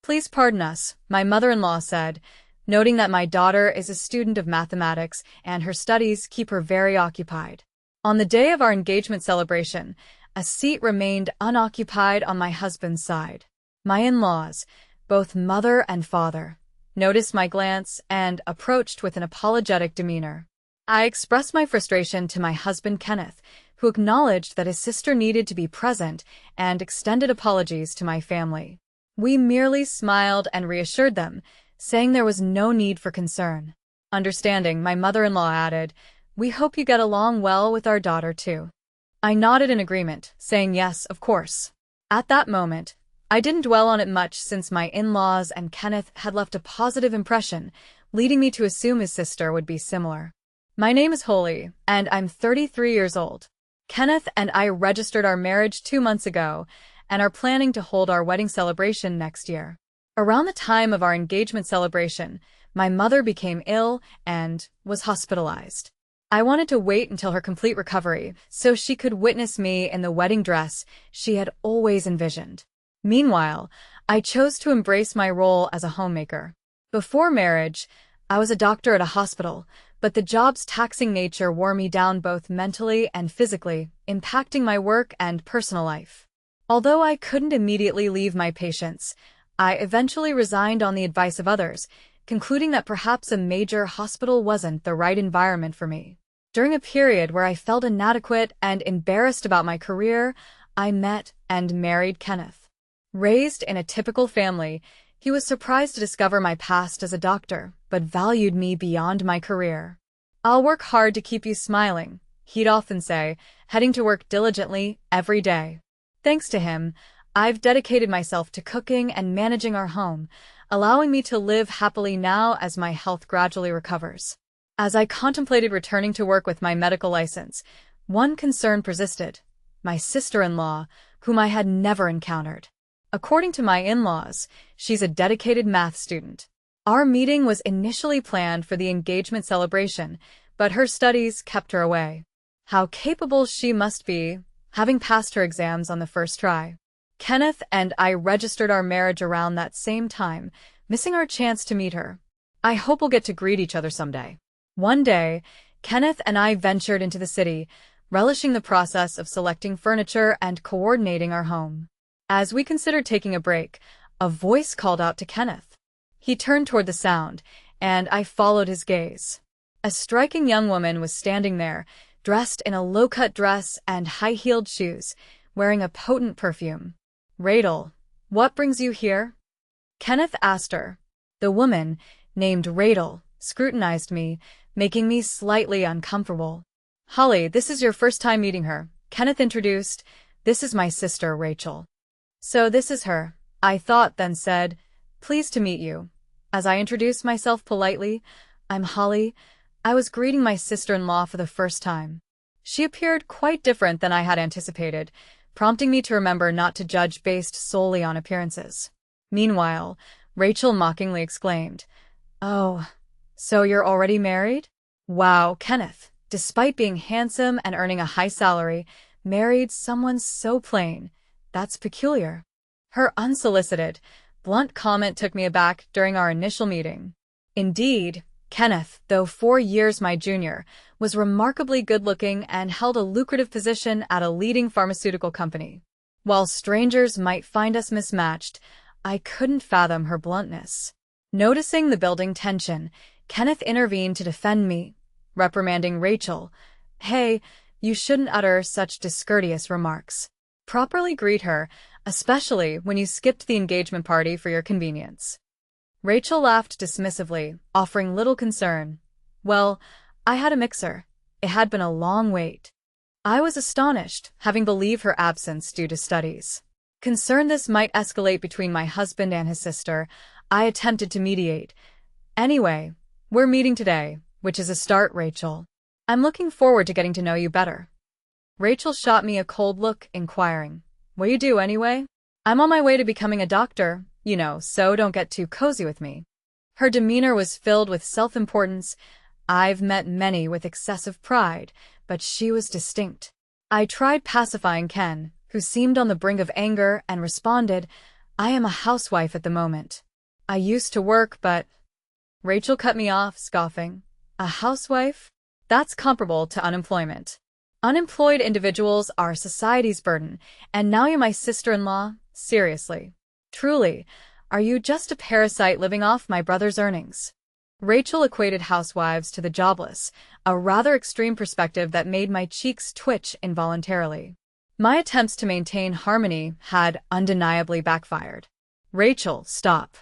Please pardon us, my mother-in-law said, noting that my daughter is a student of mathematics and her studies keep her very occupied. On the day of our engagement celebration, a seat remained unoccupied on my husband's side. My in-laws, both mother and father, noticed my glance and approached with an apologetic demeanor. I expressed my frustration to my husband Kenneth, who acknowledged that his sister needed to be present and extended apologies to my family. We merely smiled and reassured them, saying there was no need for concern. Understanding, my mother-in-law added, "We hope you get along well with our daughter too." I nodded in agreement, saying yes, of course. At that moment, I didn't dwell on it much since my in-laws and Kenneth had left a positive impression, leading me to assume his sister would be similar. My name is Holi, and I'm 33 years old. Kenneth and I registered our marriage 2 months ago and are planning to hold our wedding celebration next year. Around the time of our engagement celebration, my mother became ill and was hospitalized. I wanted to wait until her complete recovery so she could witness me in the wedding dress she had always envisioned. Meanwhile, I chose to embrace my role as a homemaker. Before marriage, I was a doctor at a hospital, but the job's taxing nature wore me down both mentally and physically, impacting my work and personal life. Although I couldn't immediately leave my patients, I eventually resigned on the advice of others, concluding that perhaps a major hospital wasn't the right environment for me. During a period where I felt inadequate and embarrassed about my career, I met and married Kenneth. Raised in a typical family, he was surprised to discover my past as a doctor, but valued me beyond my career. "I'll work hard to keep you smiling," he'd often say, heading to work diligently every day. Thanks to him, I've dedicated myself to cooking and managing our home, allowing me to live happily now as my health gradually recovers. As I contemplated returning to work with my medical license, one concern persisted: my sister-in-law, whom I had never encountered. According to my in-laws, she's a dedicated math student. Our meeting was initially planned for the engagement celebration, but her studies kept her away. How capable she must be, having passed her exams on the first try. Kenneth and I registered our marriage around that same time, missing our chance to meet her. I hope we'll get to greet each other someday. One day, Kenneth and I ventured into the city, relishing the process of selecting furniture and coordinating our home. As we considered taking a break, a voice called out to Kenneth. He turned toward the sound, and I followed his gaze. A striking young woman was standing there, dressed in a low-cut dress and high-heeled shoes, wearing a potent perfume. "Rachel, what brings you here?" Kenneth asked her. The woman, named Rachel, scrutinized me, making me slightly uncomfortable. "Holi, this is your first time meeting her," Kenneth introduced. "This is my sister, Rachel." "So this is her," I thought, then said, "Pleased to meet you." As I introduced myself politely, "I'm Holi," I was greeting my sister-in-law for the first time. She appeared quite different than I had anticipated, prompting me to remember not to judge based solely on appearances. Meanwhile, Rachel mockingly exclaimed, "Oh, so you're already married?" Wow, Kenneth, despite being handsome and earning a high salary, married someone so plain. That's peculiar. Her unsolicited, blunt comment took me aback during our initial meeting. Indeed, Kenneth, though 4 years my junior, was remarkably good-looking and held a lucrative position at a leading pharmaceutical company. While strangers might find us mismatched, I couldn't fathom her bluntness. Noticing the building tension, Kenneth intervened to defend me, reprimanding Rachel. "Hey, you shouldn't utter such discourteous remarks. Properly greet her, especially when you skipped the engagement party for your convenience." Rachel laughed dismissively, offering little concern. "Well, I had a mixer. It had been a long wait." I was astonished, having believed her absence due to studies. Concerned this might escalate between my husband and his sister, I attempted to mediate. "Anyway, we're meeting today, which is a start, Rachel. I'm looking forward to getting to know you better." Rachel shot me a cold look, inquiring, "What do you do anyway?" "I'm on my way to becoming a doctor, so don't get too cozy with me." Her demeanor was filled with self-importance. I've met many with excessive pride, but she was distinct. I tried pacifying Ken, who seemed on the brink of anger, and responded, I am a housewife at the moment. I used to work, but... Rachel cut me off, scoffing. A housewife? That's comparable to unemployment. Unemployed individuals are society's burden, and now you're my sister-in-law? Seriously. Truly, are you just a parasite living off my brother's earnings? Rachel equated housewives to the jobless, a rather extreme perspective that made my cheeks twitch involuntarily. My attempts to maintain harmony had undeniably backfired. Rachel, stop.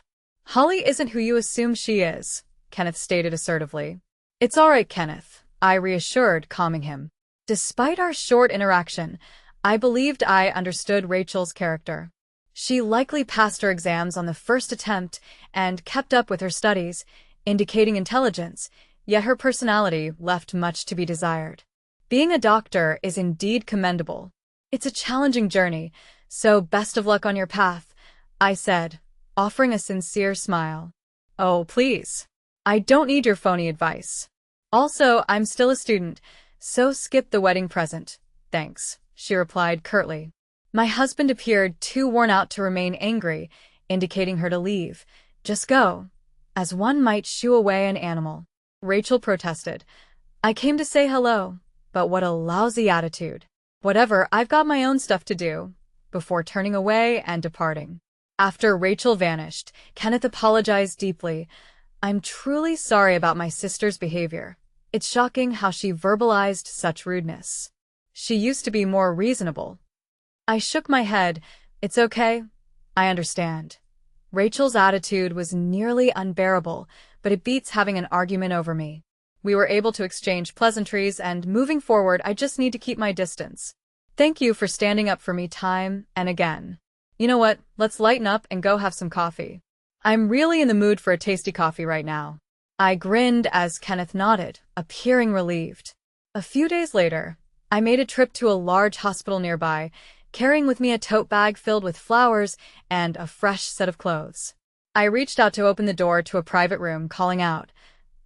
Holi isn't who you assume she is, Kenneth stated assertively. It's all right, Kenneth, I reassured, calming him. Despite our short interaction, I believed I understood Rachel's character. She likely passed her exams on the first attempt and kept up with her studies, indicating intelligence, yet her personality left much to be desired. Being a doctor is indeed commendable. It's a challenging journey, so best of luck on your path, I said, offering a sincere smile. Oh, please. I don't need your phony advice. Also, I'm still a student, so skip the wedding present. Thanks, she replied curtly. My husband appeared too worn out to remain angry, indicating her to leave. Just go, as one might shoo away an animal. Rachel protested. I came to say hello, but what a lousy attitude. Whatever, I've got my own stuff to do, before turning away and departing. After Rachel vanished, Kenneth apologized deeply. I'm truly sorry about my sister's behavior. It's shocking how she verbalized such rudeness. She used to be more reasonable. I shook my head. It's okay. I understand. Rachel's attitude was nearly unbearable, but it beats having an argument over me. We were able to exchange pleasantries, and moving forward, I just need to keep my distance. Thank you for standing up for me time and again. You know what? Let's lighten up and go have some coffee. I'm really in the mood for a tasty coffee right now. I grinned as Kenneth nodded, appearing relieved. A few days later, I made a trip to a large hospital nearby, carrying with me a tote bag filled with flowers and a fresh set of clothes. I reached out to open the door to a private room, calling out,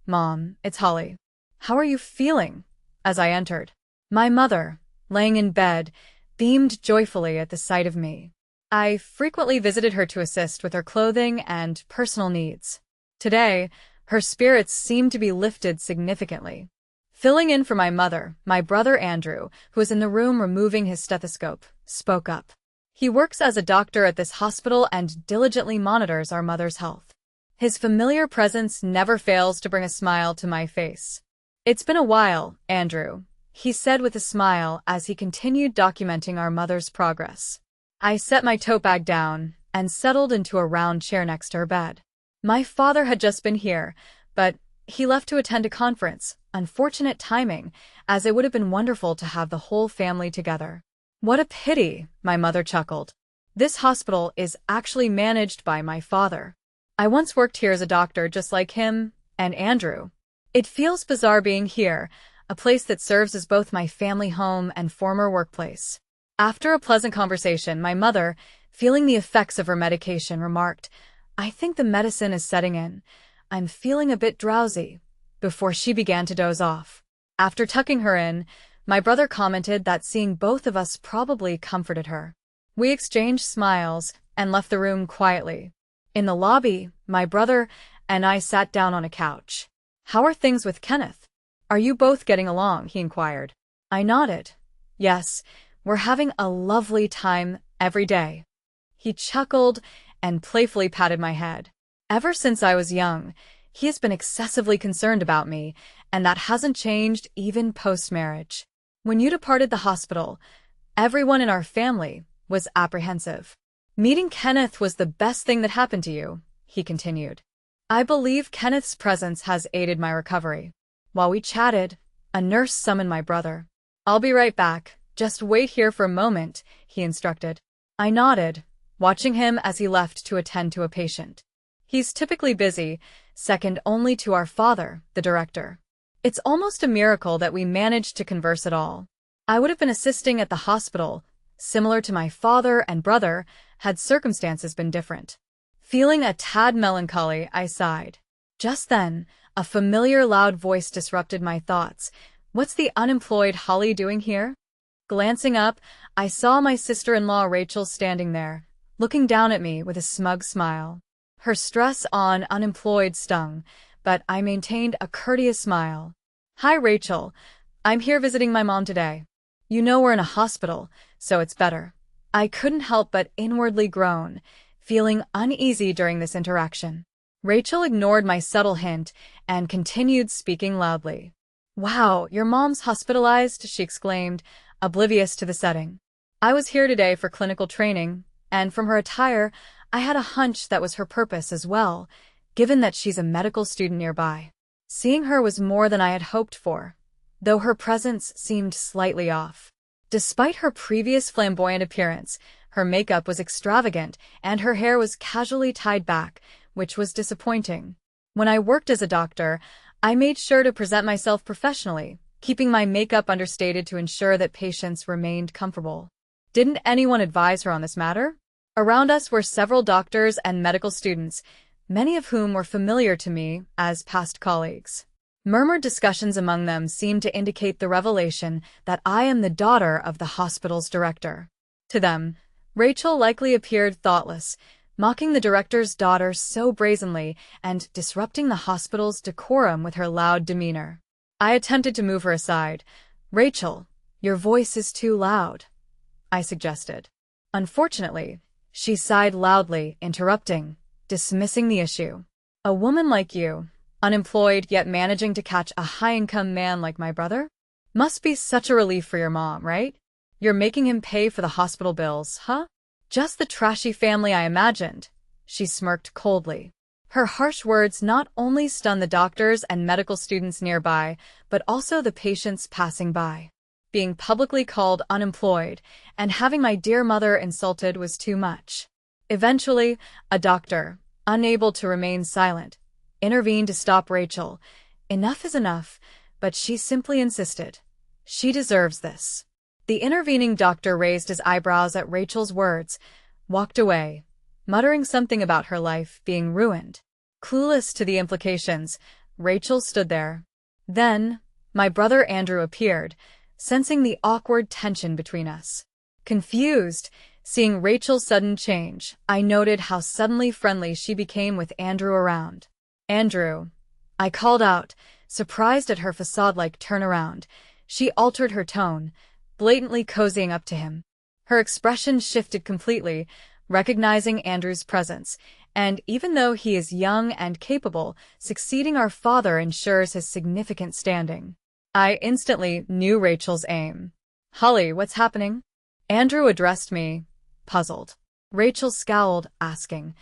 Mom, it's Holi. How are you feeling? As I entered, my mother, laying in bed, beamed joyfully at the sight of me. I frequently visited her to assist with her clothing and personal needs. Today, her spirits seemed to be lifted significantly. Filling in for my mother, my brother Andrew, who was in the room removing his stethoscope, spoke up. He works as a doctor at this hospital and diligently monitors our mother's health. His familiar presence never fails to bring a smile to my face. It's been a while, Andrew, he said with a smile as he continued documenting our mother's progress. I set my tote bag down and settled into a round chair next to her bed. My father had just been here, but he left to attend a conference. Unfortunate timing, as it would have been wonderful to have the whole family together. What a pity, my mother chuckled. This hospital is actually managed by my father. I once worked here as a doctor just like him and Andrew. It feels bizarre being here, a place that serves as both my family home and former workplace. After a pleasant conversation, my mother, feeling the effects of her medication, remarked, I think the medicine is setting in. I'm feeling a bit drowsy, before she began to doze off. After tucking her in, my brother commented that seeing both of us probably comforted her. We exchanged smiles and left the room quietly. In the lobby, my brother and I sat down on a couch. How are things with Kenneth? Are you both getting along? He inquired. I nodded. Yes, we're having a lovely time every day. He chuckled and playfully patted my head. Ever since I was young, he has been excessively concerned about me, and that hasn't changed even post-marriage. When you departed the hospital, everyone in our family was apprehensive. Meeting Kenneth was the best thing that happened to you, he continued. I believe Kenneth's presence has aided my recovery. While we chatted, a nurse summoned my brother. I'll be right back. Just wait here for a moment, he instructed. I nodded, watching him as he left to attend to a patient. He's typically busy, second only to our father, the director. It's almost a miracle that we managed to converse at all. I would have been assisting at the hospital, similar to my father and brother, had circumstances been different. Feeling a tad melancholy, I sighed. Just then, a familiar loud voice disrupted my thoughts. What's the unemployed Holi doing here? Glancing up, I saw my sister-in-law Rachel standing there, looking down at me with a smug smile. Her stress on unemployed stung, but I maintained a courteous smile. "Hi, Rachel. I'm here visiting my mom today. You know we're in a hospital, so it's better." I couldn't help but inwardly groan, feeling uneasy during this interaction. Rachel ignored my subtle hint and continued speaking loudly. "Wow, your mom's hospitalized," she exclaimed, oblivious to the setting. "I was here today for clinical training, and from her attire, I had a hunch that was her purpose as well, given that she's a medical student nearby." Seeing her was more than I had hoped for, though her presence seemed slightly off. Despite her previous flamboyant appearance, her makeup was extravagant and her hair was casually tied back, which was disappointing. When I worked as a doctor, I made sure to present myself professionally, keeping my makeup understated to ensure that patients remained comfortable. Didn't anyone advise her on this matter? Around us were several doctors and medical students, many of whom were familiar to me as past colleagues. Murmured discussions among them seemed to indicate the revelation that I am the daughter of the hospital's director. To them, Rachel likely appeared thoughtless, mocking the director's daughter so brazenly and disrupting the hospital's decorum with her loud demeanor. I attempted to move her aside. "Rachel, your voice is too loud," I suggested. Unfortunately, she sighed loudly, interrupting, dismissing the issue. "A woman like you, unemployed yet managing to catch a high-income man like my brother? Must be such a relief for your mom, right? You're making him pay for the hospital bills, huh? Just the trashy family I imagined." She smirked coldly. Her harsh words not only stunned the doctors and medical students nearby, but also the patients passing by. Being publicly called unemployed and having my dear mother insulted was too much. Eventually, a doctor, unable to remain silent, intervened to stop Rachel. Enough is enough, but she simply insisted. She deserves this. The intervening doctor raised his eyebrows at Rachel's words, walked away, muttering something about her life being ruined. Clueless to the implications, Rachel stood there. Then, my brother Andrew appeared, sensing the awkward tension between us. Confused, seeing Rachel's sudden change, I noted how suddenly friendly she became with Andrew around. "Andrew," I called out, surprised at her facade-like turnaround. She altered her tone, blatantly cozying up to him. Her expression shifted completely, recognizing Andrew's presence, and even though he is young and capable, succeeding our father ensures his significant standing. I instantly knew Rachel's aim. "Holi, what's happening?" Andrew addressed me, puzzled. Rachel scowled, asking,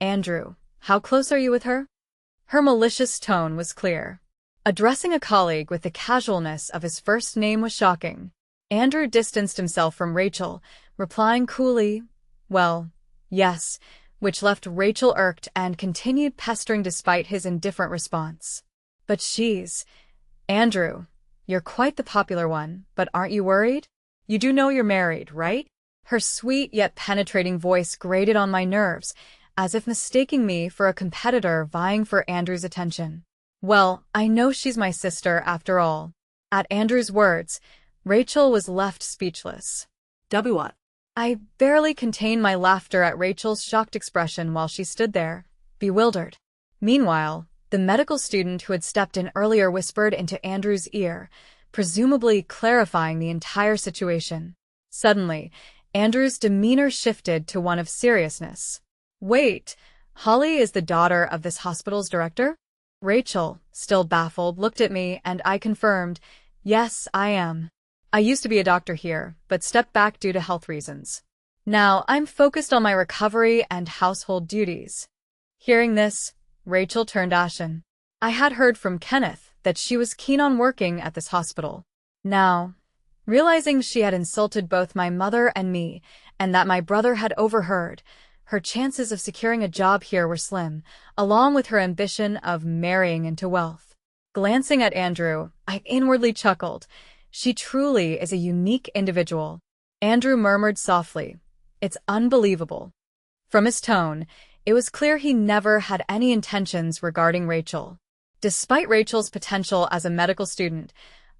"Andrew, how close are you with her?" Her malicious tone was clear. Addressing a colleague with the casualness of his first name was shocking. Andrew distanced himself from Rachel, replying coolly, "Well, yes," which left Rachel irked and continued pestering despite his indifferent response. "But Andrew, you're quite the popular one, but aren't you worried? You do know you're married, right?" Her sweet yet penetrating voice grated on my nerves, as if mistaking me for a competitor vying for Andrew's attention. Well, I know she's my sister after all. At Andrew's words, Rachel was left speechless. What? I barely contained my laughter at Rachel's shocked expression while she stood there, bewildered. Meanwhile, the medical student who had stepped in earlier whispered into Andrew's ear, presumably clarifying the entire situation. Suddenly, Andrew's demeanor shifted to one of seriousness. "Wait, Holi is the daughter of this hospital's director?" Rachel, still baffled, looked at me and I confirmed, "Yes, I am. I used to be a doctor here, but stepped back due to health reasons. Now I'm focused on my recovery and household duties." Hearing this, Rachel turned ashen. I had heard from Kenneth that she was keen on working at this hospital. Now, realizing she had insulted both my mother and me, and that my brother had overheard, her chances of securing a job here were slim, along with her ambition of marrying into wealth. Glancing at Andrew, I inwardly chuckled. She truly is a unique individual. Andrew murmured softly, "It's unbelievable." From his tone, it was clear he never had any intentions regarding Rachel. Despite Rachel's potential as a medical student,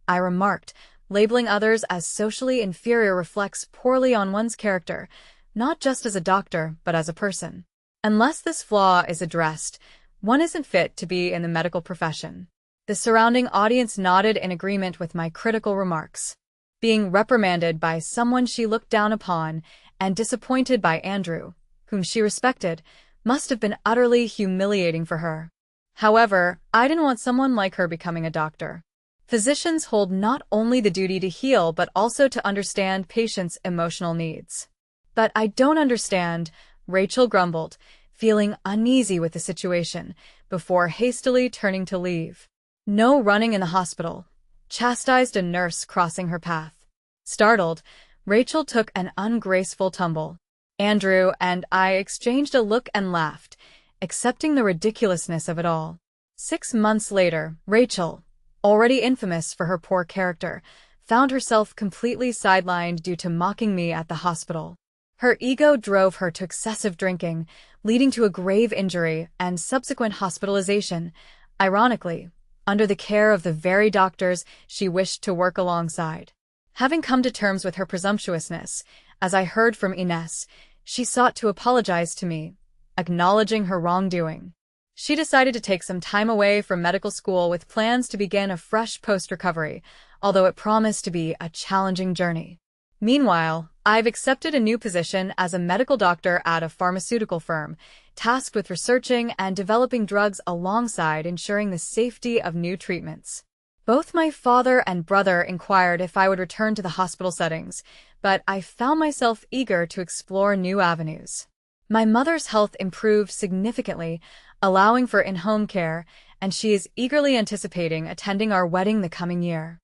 I remarked, labeling others as socially inferior reflects poorly on one's character, not just as a doctor, but as a person. Unless this flaw is addressed, one isn't fit to be in the medical profession. The surrounding audience nodded in agreement with my critical remarks. Being reprimanded by someone she looked down upon and disappointed by Andrew, whom she respected, must have been utterly humiliating for her. However, I didn't want someone like her becoming a doctor. Physicians hold not only the duty to heal but also to understand patients' emotional needs. But I don't understand, Rachel grumbled, feeling uneasy with the situation, before hastily turning to leave. No running in the hospital, chastised a nurse crossing her path. Startled, Rachel took an ungraceful tumble. Andrew and I exchanged a look and laughed, accepting the ridiculousness of it all. 6 months later, Rachel, already infamous for her poor character, found herself completely sidelined due to mocking me at the hospital. Her ego drove her to excessive drinking, leading to a grave injury and subsequent hospitalization, ironically, under the care of the very doctors she wished to work alongside. Having come to terms with her presumptuousness, as I heard from Ines, she sought to apologize to me, acknowledging her wrongdoing. She decided to take some time away from medical school with plans to begin a fresh post-recovery, although it promised to be a challenging journey. Meanwhile, I've accepted a new position as a medical doctor at a pharmaceutical firm, tasked with researching and developing drugs alongside ensuring the safety of new treatments. Both my father and brother inquired if I would return to the hospital settings, but I found myself eager to explore new avenues. My mother's health improved significantly, allowing for in-home care, and she is eagerly anticipating attending our wedding the coming year.